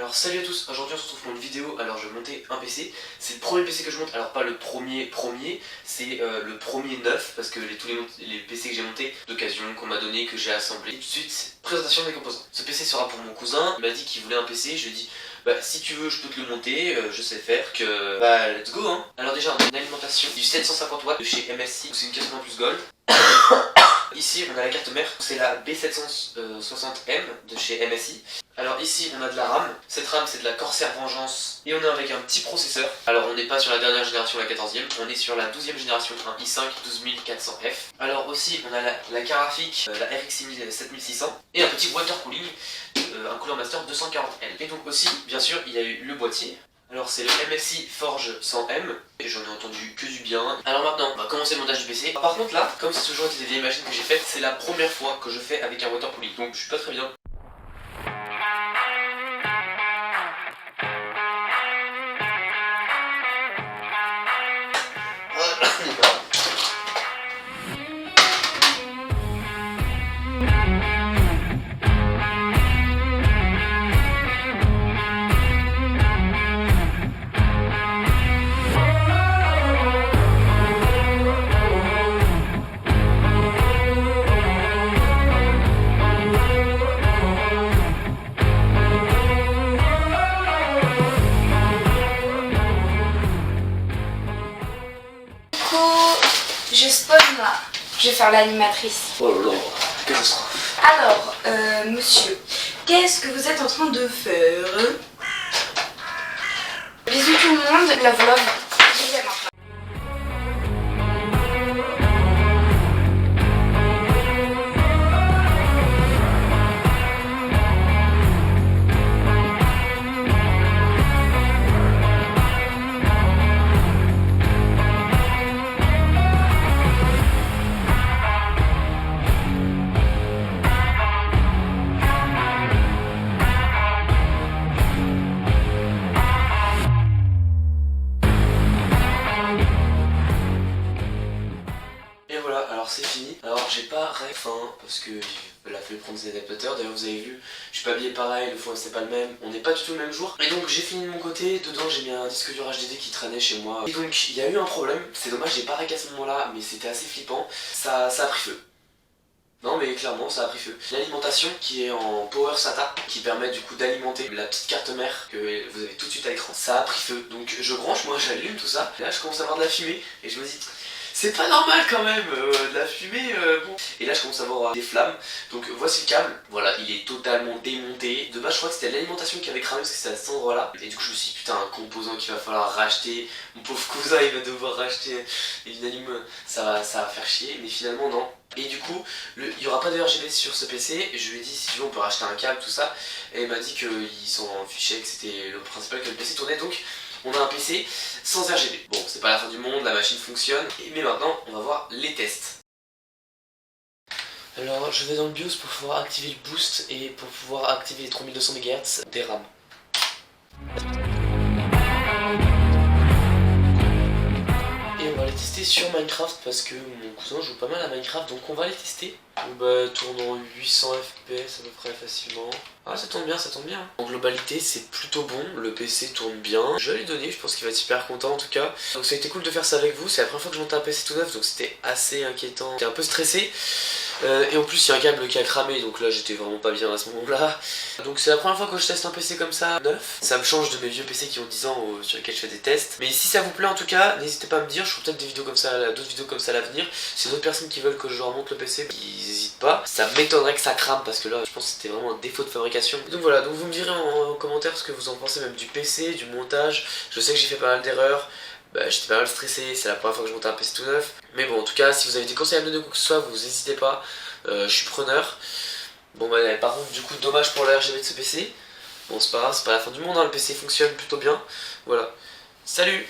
Alors salut à tous, aujourd'hui on se retrouve pour une vidéo. Alors je vais monter un PC, c'est le premier PC que je monte, alors pas le premier, c'est le premier neuf, parce que tous les PC que j'ai montés d'occasion, qu'on m'a donné, que j'ai assemblé. Tout de suite, présentation des composants. Ce PC sera pour mon cousin, il m'a dit qu'il voulait un PC, je lui ai dit bah si tu veux je peux te le monter, je sais faire, que bah let's go hein. Alors déjà on a une alimentation du 750 watts de chez MSI, c'est une 80 plus Gold. Ici on a la carte mère, c'est la B760M de chez MSI. Alors ici on a de la RAM, cette RAM c'est de la Corsair Vengeance et on est avec un petit processeur. Alors on n'est pas sur la dernière génération, la 14e, on est sur la 12e génération, un i5 12400F. Alors aussi on a la Carafic, la RX 7600 et un petit water cooling, un Cooler Master 240L. Et donc aussi bien sûr il y a eu le boîtier. Alors c'est le MSI Forge 100M, et j'en ai entendu que du bien. Alors maintenant, on va commencer le montage du PC. Par contre là, comme c'est toujours des vieilles machines que j'ai faites, c'est la première fois que je fais avec un water cooling, donc je suis pas très bien. Je spawn là. Je vais faire l'animatrice. Oh là là, catastrophe. Alors, monsieur, qu'est-ce que vous êtes en train de faire? Bisous tout le monde, la vlog. J'y vais maintenant. Alors c'est fini. Alors j'ai pas faim parce que il a fallu prendre des adaptateurs. D'ailleurs vous avez vu, je suis pas habillé pareil, le fond c'est pas le même. On n'est pas du tout le même jour. Et donc j'ai fini de mon côté. Dedans j'ai mis un disque dur HDD qui traînait chez moi. Et donc il y a eu un problème. C'est dommage, j'ai pas rec à ce moment-là, mais c'était assez flippant. Ça a pris feu. Non mais clairement ça a pris feu. L'alimentation qui est en Power SATA qui permet du coup d'alimenter la petite carte mère que vous avez tout de suite à l'écran, ça a pris feu. Donc je branche, moi j'allume tout ça. Et là je commence à avoir de la fumée et je me dis c'est pas normal quand même, de la fumée, bon. Et là je commence à avoir des flammes, donc voici le câble, voilà, il est totalement démonté. De base je crois que c'était l'alimentation qui avait cramé parce que c'était à cet endroit là. Et du coup je me suis dit putain, un composant qu'il va falloir racheter, mon pauvre cousin il va devoir racheter une allume, ça va faire chier, mais finalement non. Et du coup, il n'y aura pas de RGB sur ce PC, je lui ai dit si tu veux on peut racheter un câble, tout ça. Et il m'a dit qu'il s'en fichait, que c'était le principal que le PC tournait, donc on a un PC sans RGB. Bon, c'est pas la fin du monde, la machine fonctionne, mais maintenant on va voir les tests. Alors je vais dans le BIOS pour pouvoir activer le boost et pour pouvoir activer les 3200 MHz des RAM. Et on va les tester sur Minecraft parce que mon cousin joue pas mal à Minecraft, donc on va les tester. Bah, tourne en 800 fps à peu près facilement. Ah ça tourne bien, ça tourne bien. En globalité c'est plutôt bon, le PC tourne bien. Je vais lui donner, je pense qu'il va être super content en tout cas. Donc ça a été cool de faire ça avec vous, c'est la première fois que je montais un PC tout neuf, donc c'était assez inquiétant. J'étais un peu stressé. Et en plus il y a un câble qui a cramé, donc là j'étais vraiment pas bien à ce moment là. Donc c'est la première fois que je teste un PC comme ça, neuf. Ça me change de mes vieux PC qui ont 10 ans sur lesquels je fais des tests. Mais si ça vous plaît en tout cas, n'hésitez pas à me dire, je ferai peut-être des vidéos comme ça, d'autres vidéos comme ça à l'avenir. Si d'autres personnes qui veulent que je leur montre le PC, ils n'hésitent pas. Ça m'étonnerait que ça crame parce que là je pense que c'était vraiment un défaut de fabrication. Donc voilà, donc vous me direz en commentaire ce que vous en pensez même du PC, du montage. Je sais que j'ai fait pas mal d'erreurs. Bah, j'étais pas mal stressé, c'est la première fois que je montais un PC tout neuf. Mais bon, en tout cas, si vous avez des conseils à me donner ou quoi que ce soit, vous n'hésitez pas, je suis preneur. Bon bah par contre, du coup, dommage pour le RGB de ce PC. Bon c'est pas grave, c'est pas la fin du monde, hein, le PC fonctionne plutôt bien. Voilà, salut!